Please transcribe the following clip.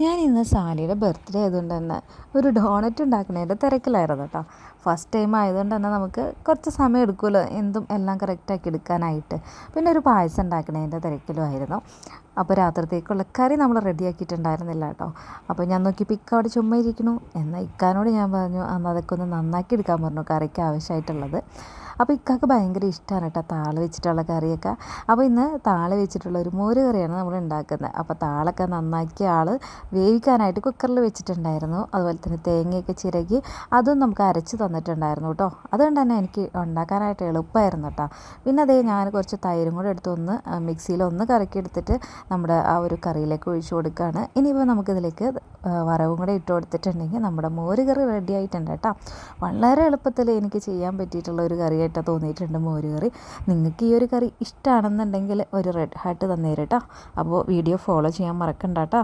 ഞാൻ ഇന്ന് സാലിയുടെ ബർത്ത്ഡേ ആയതുകൊണ്ട് തന്നെ ഒരു ഡോണറ്റ് ഉണ്ടാക്കുന്നതിൻ്റെ തിരക്കിലായിരുന്നു കേട്ടോ. ഫസ്റ്റ് ടൈം ആയതുകൊണ്ട് തന്നെ നമുക്ക് കുറച്ച് സമയം എടുക്കുമല്ലോ എന്തും എല്ലാം കറക്റ്റാക്കി എടുക്കാനായിട്ട്. പിന്നെ ഒരു പായസം ഉണ്ടാക്കുന്നതിൻ്റെ തിരക്കിലുമായിരുന്നു. അപ്പോൾ രാത്രിത്തേക്കുള്ള കറി നമ്മൾ റെഡിയാക്കിയിട്ടുണ്ടായിരുന്നില്ല കേട്ടോ. അപ്പോൾ ഞാൻ നോക്കിയപ്പോൾ ഇക്ക അവിടെ ചുമ്മാ ഇരിക്കണു. എന്നാൽ ഇക്കാനോട് ഞാൻ പറഞ്ഞു അന്ന് അതൊക്കെ ഒന്ന് നന്നാക്കി എടുക്കാൻ പറഞ്ഞു കറിക്ക് ആവശ്യമായിട്ടുള്ളത്. അപ്പോൾ ഇക്കാക്ക് ഭയങ്കര ഇഷ്ടമാണ് കേട്ടോ താള വെച്ചിട്ടുള്ള കറിയൊക്കെ. അപ്പോൾ ഇന്ന് താള വെച്ചിട്ടുള്ള ഒരു മോര് കറിയാണ് നമ്മൾ ഉണ്ടാക്കുന്നത്. അപ്പോൾ താളൊക്കെ നന്നാക്കിയ ആൾ വേവിക്കാനായിട്ട് കുക്കറിൽ വെച്ചിട്ടുണ്ടായിരുന്നു. അതുപോലെ തന്നെ തേങ്ങയൊക്കെ ചിരകി അതും നമുക്ക് അരച്ച് തന്നിട്ടുണ്ടായിരുന്നു കേട്ടോ. അതുകൊണ്ട് തന്നെ എനിക്ക് ഉണ്ടാക്കാനായിട്ട് എളുപ്പമായിരുന്നു കേട്ടോ. പിന്നെ അതേ ഞാൻ കുറച്ച് തൈരും കൂടെ എടുത്തൊന്ന് മിക്സിയിൽ ഒന്ന് കറക്കി എടുത്തിട്ട് നമ്മുടെ ആ ഒരു കറിയിലേക്ക് ഒഴിച്ചു കൊടുക്കുകയാണ്. ഇനിയിപ്പോൾ നമുക്കിതിലേക്ക് വറവും കൂടെ ഇട്ട് കൊടുത്തിട്ടുണ്ടെങ്കിൽ നമ്മുടെ മോര് കറി റെഡി ആയിട്ടുണ്ട് കേട്ടോ. വളരെ എളുപ്പത്തിൽ എനിക്ക് ചെയ്യാൻ പറ്റിയിട്ടുള്ള ഒരു കറിയായിട്ടാണ് തോന്നിയിട്ടുണ്ട് മോര് കറി. നിങ്ങൾക്ക് ഈ ഒരു കറി ഇഷ്ടമാണെന്നുണ്ടെങ്കിൽ ഒരു റെഡ് ഹാർട്ട് തന്നേര് കേട്ടോ. അപ്പോൾ വീഡിയോ ഫോളോ ചെയ്യാൻ മറക്കണ്ട കേട്ടോ.